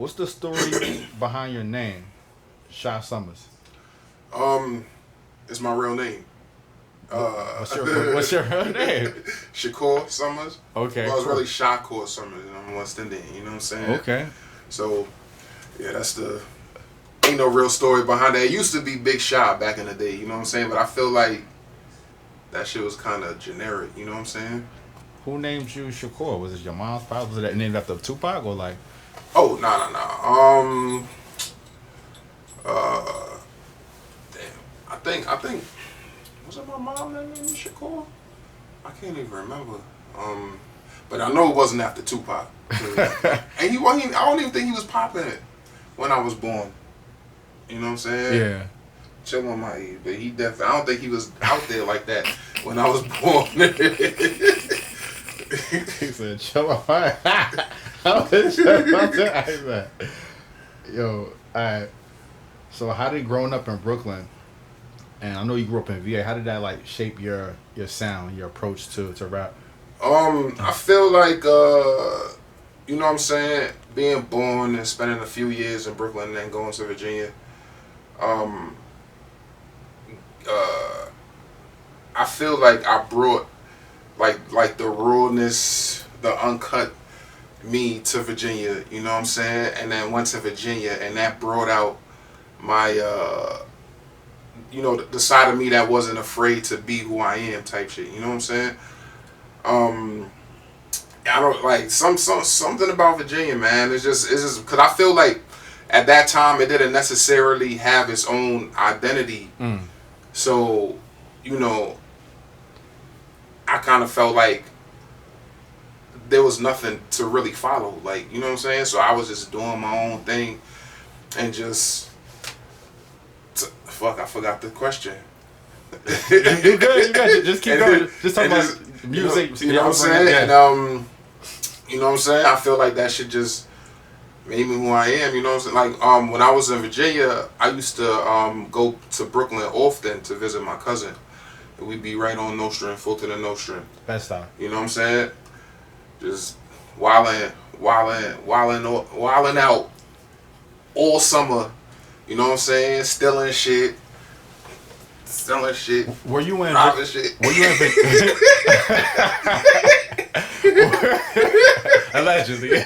What's the story behind your name, Shy Summers? Um, it's my real name. Uh, What's your real name? Shakur Summers. Okay, Well, it's cool. really Shakur Summers, and I'm West Indian. You know what I'm saying? Okay. So yeah, that's the ain't no real story behind that. It used to be Big Shot back in the day. You know what I'm saying? But I feel like that shit was kind of generic. You know what I'm saying? Who named you Shakur? Was it your mom's father? Was it named after Tupac or like? Oh no no no. Uh, damn. I think was it my mom that named me Shakur? I can't even remember. Um, but I know it wasn't after Tupac. And he wasn't. I don't even think he was popping it when I was born. You know what I'm saying? Yeah. Chill on my age, but he definitely. I don't think he was out there like that when I was born. He said, "Chill out." How is that? Yo, alright. So how did growing up in Brooklyn, and I know you grew up in VA, how did that like shape your sound, your approach to rap? I feel like you know what I'm saying, being born and spending a few years in Brooklyn and then going to Virginia. Um, uh, I feel like I brought like the rawness, the uncut me to Virginia. You know what I'm saying, and then went to Virginia, and that brought out my the side of me that wasn't afraid to be who I am type shit. You know what I'm saying? Um, I don't like something about Virginia, man. It's just because I feel like at that time it didn't necessarily have its own identity. Mm. So, you know, I kind of felt like there was nothing to really follow. Like, you know what I'm saying? So I was just doing my own thing and just fuck. I forgot the question. You good? You good? Just keep and going. it, Just talk and about just music. you know what I'm saying? Yeah. And you know what I'm saying? I feel like that should just made me who I am. You know what I'm saying? Like when I was in Virginia, I used to go to Brooklyn often to visit my cousin. We'd be right on Nostrand, Fulton and Nostrand. Best time. You know what I'm saying? Just wilding out all summer. You know what I'm saying? Stealing shit, Were you in? robbing shit. Were you in? Allegedly. were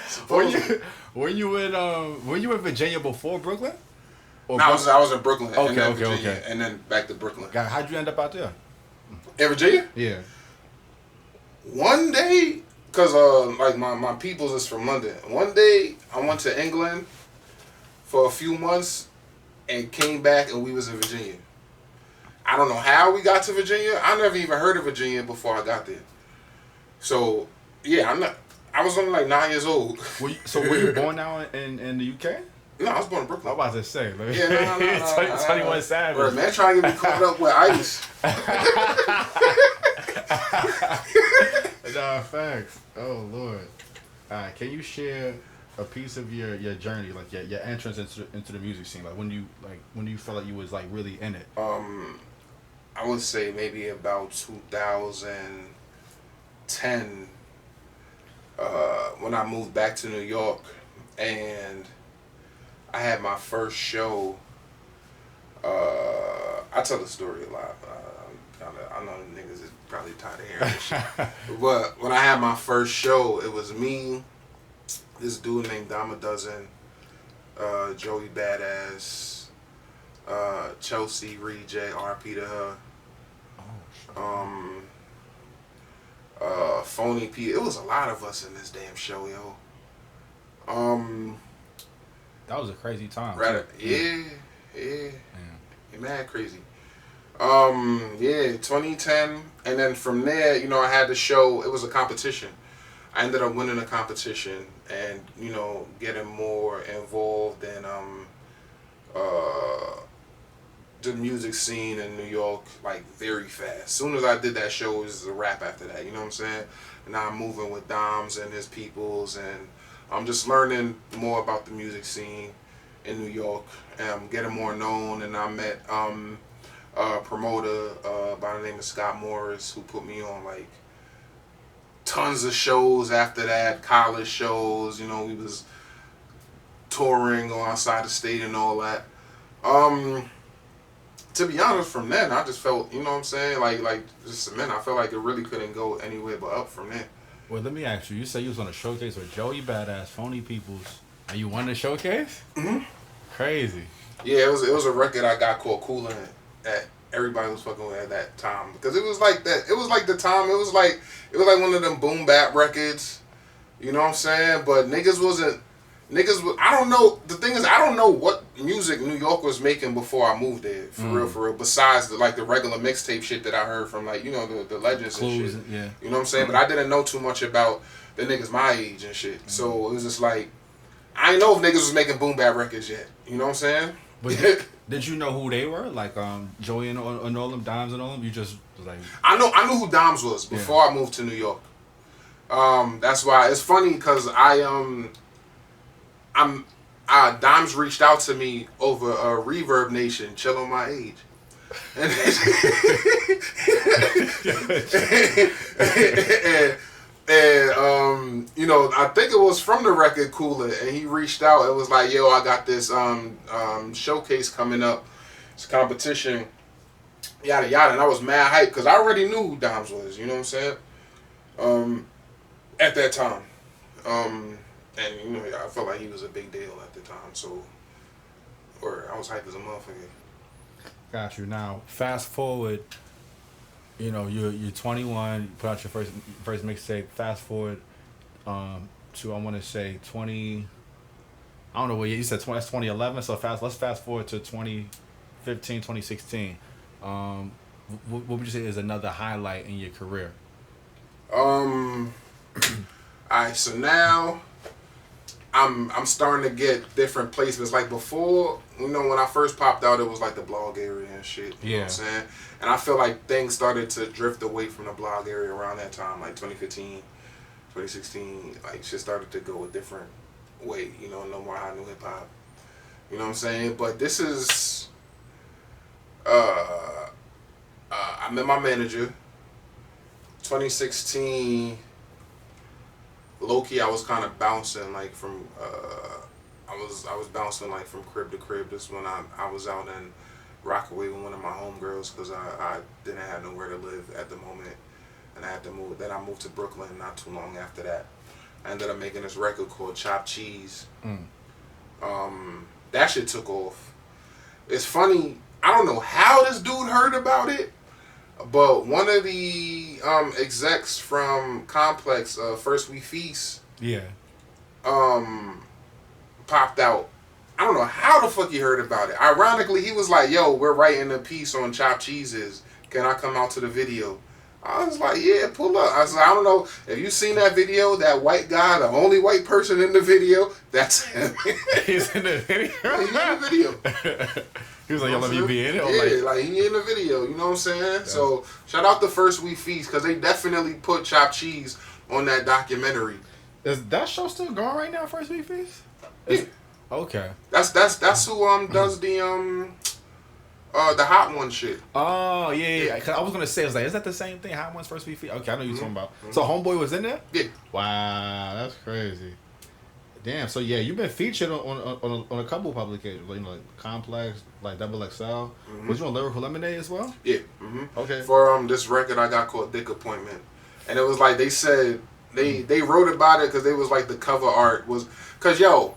Supposedly. you? Were you in? Were you in Virginia before Brooklyn? Or No, I was in Brooklyn and Okay, then okay, Virginia okay. and then back to Brooklyn. God, how'd you end up out there? In Virginia, Yeah. one day, cause like my peoples is from London. One day I went to England for a few months and came back and we was in Virginia. I don't know how we got to Virginia. I never even heard of Virginia before I got there. So yeah, I'm not. I was only like 9 years old. Were you born now in the UK? No, I was born in I Brooklyn. was about to say, like, Yeah, no. 21 Savage. Bro, man, trying to get me caught up with ice. Nah, facts. Oh Lord. Alright, can you share a piece of your journey, like your entrance into the music scene? Like when you felt like you was like really in it? I would say maybe about 2010, when I moved back to New York, and I had my first show. I tell the story a lot. I know the niggas is probably tired of hearing this shit. But when I had my first show, it was me, this dude named Dama Dozen, Joey Badass, Chelsea Reed J, RP to her, um, Phony P. It was a lot of us in this damn show, yo. That was a crazy time. Right, Too. yeah. Yeah. Mad crazy. Yeah, 2010, and then from there, I had the show. It was a competition. I ended up winning the competition, and getting more involved in uh, the music scene in New York like very fast. As soon as I did that show, it was a wrap after that. You know what I'm saying? And now I'm moving with Doms and his peoples, and I'm just learning more about the music scene in New York. And I'm getting more known, and I met a promoter by the name of Scott Morris who put me on like tons of shows after that, college shows. We was touring or outside the state and all that. Um, to be honest, from then I just felt, you know what I'm saying, like just man, I felt like it really couldn't go anywhere but up from there. Well, let me ask you. You say you was on a showcase with Joey Badass, Phony Peoples, and you won the showcase? Mm-hmm. Crazy. Yeah, it was a record I got called Cooler that everybody was fucking with at that time because it was like that. It was like the time. It was like one of them boom bap records. You know what I'm saying? But I don't know. The thing is, I don't know what music New York was making before I moved there. For real. Besides the regular mixtape shit that I heard from the legends Clues, and shit. yeah. You know what I'm saying? But I didn't know too much about the niggas my age and shit. So it was just like I didn't know if niggas was making boom bap records yet. You know what I'm saying? But did you know who they were? Like Joey and all them, Dimes and all them? You just was like I knew who Dimes was before I moved to New York. That's why it's funny because Dimes reached out to me over Reverb Nation, Chill on My Age. And, I think it was from the record Cooler, and he reached out and was like, yo, I got this showcase coming up. It's a competition, yada yada, and I was mad hyped because I already knew who Dimes was, you know what I'm saying? At that time. And I felt like he was a big deal at the time, so I was hyped as a motherfucker. Got you. Now, fast forward, you're 21, you put out your first mixtape. Fast forward to I want to say 20. I don't know what you said. That's 2011. So let's fast forward to 2015, 2016. What would you say is another highlight in your career? Alright, so now I'm starting to get different placements. Like before, when I first popped out, it was like the blog area and shit. You know what I'm saying? And I feel like things started to drift away from the blog area around that time, like 2015, 2016. Like shit started to go a different way. No more high new hip hop. You know what I'm saying? But this is, I met my manager. 2016. Low-key, I was kind of bouncing like from I was bouncing like from crib to crib. This when I was out in Rockaway with one of my homegirls because I didn't have nowhere to live at the moment, and I had to move. Then I moved to Brooklyn not too long after that. I ended up making this record called Chopped Cheese. That shit took off. It's funny. I don't know how this dude heard about it. But one of the execs from Complex, First We Feast, popped out. I don't know how the fuck he heard about it. Ironically, he was like, yo, we're writing a piece on Chopped Cheeses. Can I come out to the video? I was like, yeah, pull up. I was like, I don't know if you seen that video, that white guy, the only white person in the video, that's him. He's in the video? Yeah, he's in the video. He was like, yo, let me be in it? Yeah, like he in the video, you know what I'm saying? Yeah. So, shout out to First We Feast, because they definitely put Chopped Cheese on that documentary. Is that show still going right now, First We Feast? Yeah. Okay. That's who does the Hot One shit. Oh, yeah. Cause I was going to say, I was like, is that the same thing? Hot One's First We Feast? Okay, I know you're talking about. So, Homeboy was in there? Yeah. Wow, that's crazy. Damn, so yeah, you've been featured on a couple of publications, like Complex, like Double XL. Was you on Lyrical Lemonade as well? Yeah. Okay. For this record I got called Dick Appointment, and it was like they said they wrote about it because they was like the cover art was because yo,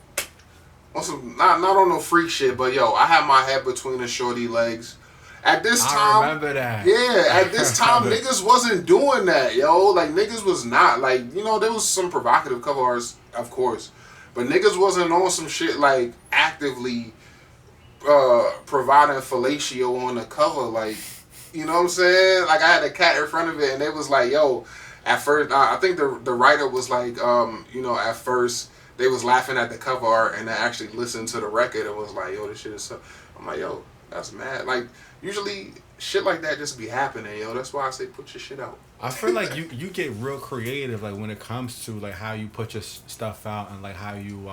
on some not on no freak shit, but yo, I had my head between the shorty legs. At this time, I remember that. Yeah, at this time, niggas wasn't doing that, yo. Like niggas was not like there was some provocative cover arts, of course. But niggas wasn't on some shit like actively providing fellatio on the cover, like, you know what I'm saying? Like I had a cat in front of it, and they was like, "Yo." At first, I think the writer was like, at first they was laughing at the cover art, and they actually listened to the record and was like, "Yo, this shit is so." I'm like, "Yo, that's mad." Like usually shit like that just be happening, yo. That's why I say put your shit out. I feel like you get real creative, like when it comes to like how you put your stuff out and like how you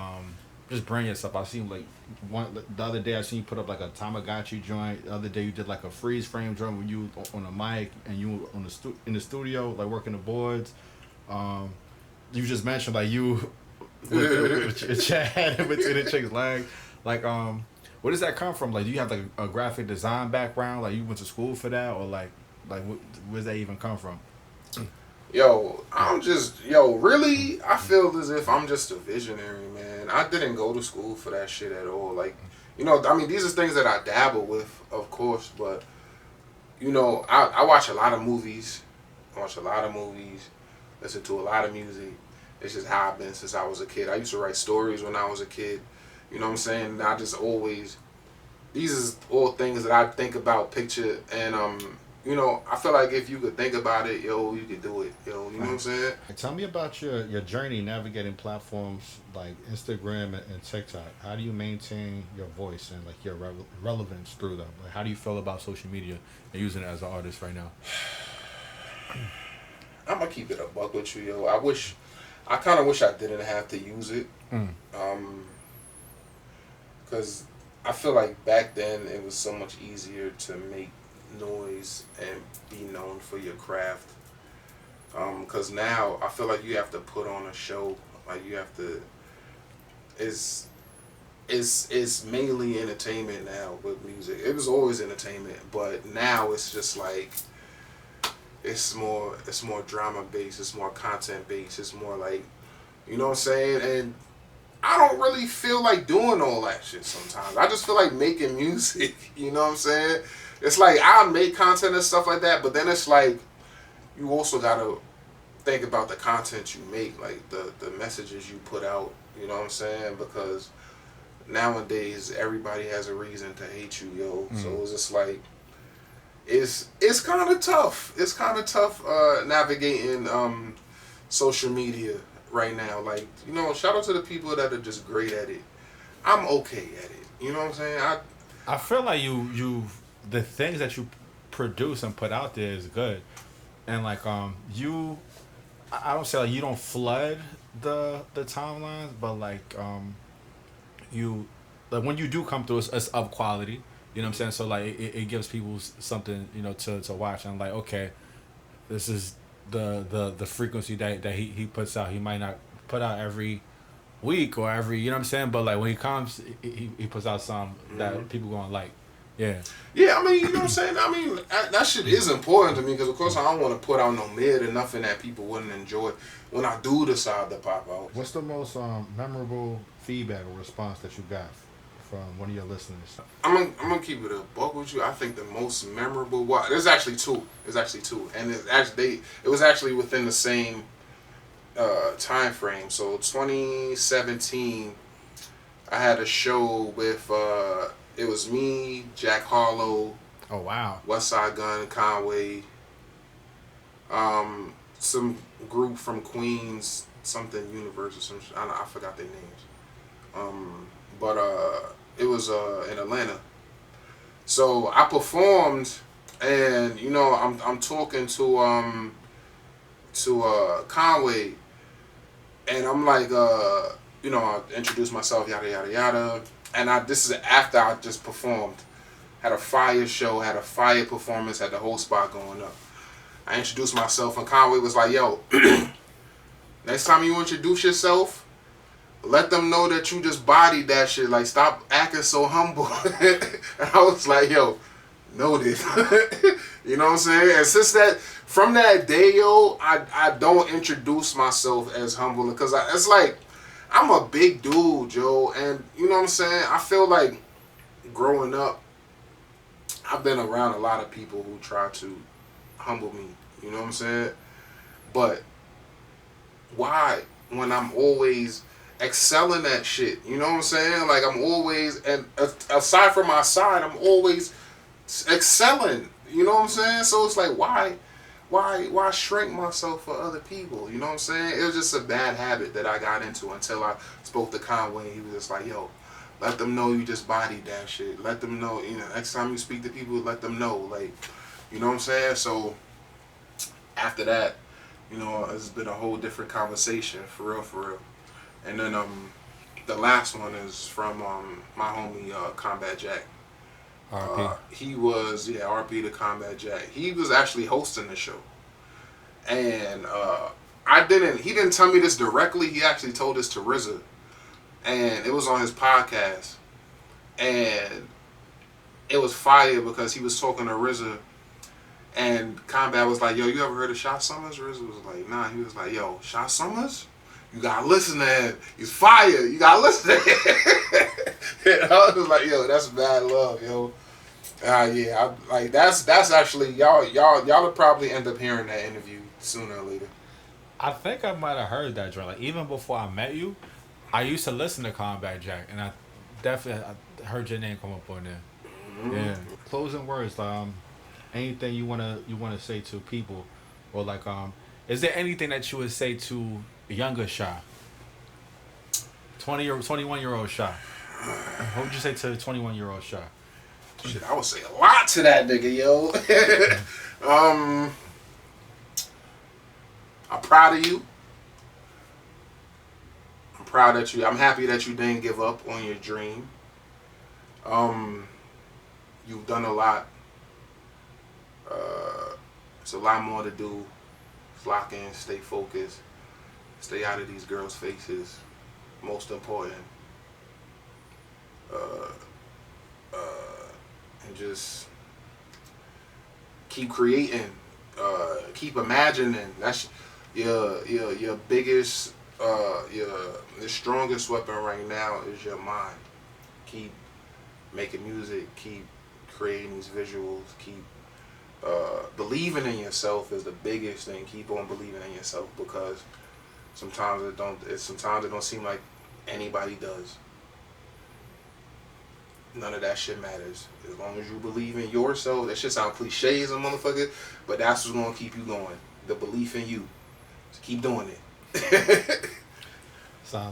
just bring yourself. I seen like the other day I seen you put up like a Tamagotchi joint. The other day you did like a freeze frame joint when you on a mic and you on in the studio like working the boards. You just mentioned like you with your head in between the chick's legs. Like, where does that come from? Like, do you have like a graphic design background? Like, you went to school for that, or like, where's that even come from? Yo, really? I feel as if I'm just a visionary, man. I didn't go to school for that shit at all. Like, I mean, these are things that I dabble with, of course, but, I watch a lot of movies. I watch a lot of movies, listen to a lot of music. It's just how I've been since I was a kid. I used to write stories when I was a kid. You know what I'm saying? And I just always, these is all things that I think about, picture, and I feel like if you could think about it, yo, you could do it, yo. You know what I'm saying? Tell me about your journey navigating platforms like Instagram and TikTok. How do you maintain your voice and like your relevance through them? Like, how do you feel about social media and using it as an artist right now? I'm gonna keep it a buck with you, yo. I kind of wish I didn't have to use it, because I feel like back then it was so much easier to make noise and be known for your craft. Because now I feel like you have to put on a show. Like you have to. It's mainly entertainment now with music. It was always entertainment, but now it's just like it's more drama based. It's more content based. It's more like, you know what I'm saying? And I don't really feel like doing all that shit sometimes. I just feel like making music. You know what I'm saying? It's like I make content and stuff like that, but then it's like you also gotta think about the content you make, like the messages you put out. You know what I'm saying? Because nowadays everybody has a reason to hate you, yo. So it's just like it's kind of tough. It's kind of tough navigating social media right now. Like, shout out to the people that are just great at it. I'm okay at it. You know what I'm saying? I feel like the things that you produce and put out there is good, and like I don't say like you don't flood the timelines, but like you like when you do come through, it's of quality. You know what I'm saying? So like it gives people something to watch, and like, okay, this is the frequency that he puts out. He might not put out every week or every, you know what I'm saying, but like when he comes, he puts out some that people gonna like. Yeah, I mean, you know what I'm saying? I mean, that shit is important to me because, of course, I don't want to put out no mid or nothing that people wouldn't enjoy when I do decide to pop out. What's the most memorable feedback or response that you got from one of your listeners? I'm gonna keep it a buck with you. I think the most memorable one. There's actually two. And it was actually within the same time frame. So 2017, I had a show with. It was me, Jack Harlow. Oh wow. Westside Gun, Conway. Some group from Queens, something Universe or some. I forgot their names. But it was in Atlanta. So I performed, and I'm talking to Conway, and I'm like I introduced myself, yada yada yada. And this is after I just performed. Had a fire show, had a fire performance, had the whole spot going up. I introduced myself, and Conway was like, yo, next time you introduce yourself, let them know that you just bodied that shit. Like, stop acting so humble. And I was like, yo, noted. You know what I'm saying? And from that day, yo, I don't introduce myself as humble because it's like, I'm a big dude, Joe, and you know what I'm saying? I feel like growing up, I've been around a lot of people who try to humble me, you know what I'm saying? But why, when I'm always excelling at shit, you know what I'm saying? Like I'm always, and aside from my side, I'm always excelling, you know what I'm saying? So it's like, why shrink myself for other people? You know what I'm saying? It was just a bad habit that I got into until I spoke to Conway. He was just like, yo, let them know you just bodied that shit. Let them know, next time you speak to people, let them know. Like, you know what I'm saying? So after that, it's been a whole different conversation, for real. And then the last one is from my homie Combat Jack. RP. He was, RP to Combat Jack. He was actually hosting the show. And I He didn't tell me this directly. He actually told this to RZA, and it was on his podcast, and it was fire because he was talking to RZA, and Combat was like, "Yo, you ever heard of Shot Summers?" RZA was like, "Nah." He was like, "Yo, Shot Summers? You gotta listen to him. He's fire. You gotta listen to him." And I was like, "Yo, that's bad love, yo." Yeah, that's actually y'all will probably end up hearing that interview sooner or later. I think I might have heard that joint. Like even before I met you, I used to listen to Combat Jack, and I definitely heard your name come up on there. Mm-hmm. Yeah. Closing words. Anything you wanna say to people, or like Is there anything that you would say to younger Sha? 21-year-old Sha. What would you say to the 21-year-old Sha? Shit, I would say a lot to that nigga, yo. I'm proud of you. I'm proud that you. I'm happy that you didn't give up on your dream. You've done a lot. It's a lot more to do. Lock in, stay focused, stay out of these girls' faces. Most important. And just keep creating, keep imagining. That's your biggest, the strongest weapon right now is your mind. Keep making music, keep creating these visuals, keep believing in yourself is the biggest thing. Keep on believing in yourself because sometimes it don't seem like anybody does. None of that shit matters. As long as you believe in yourself, that shit sound cliche as a motherfucker, but that's what's gonna keep you going. The belief in you. So keep doing it. Solid.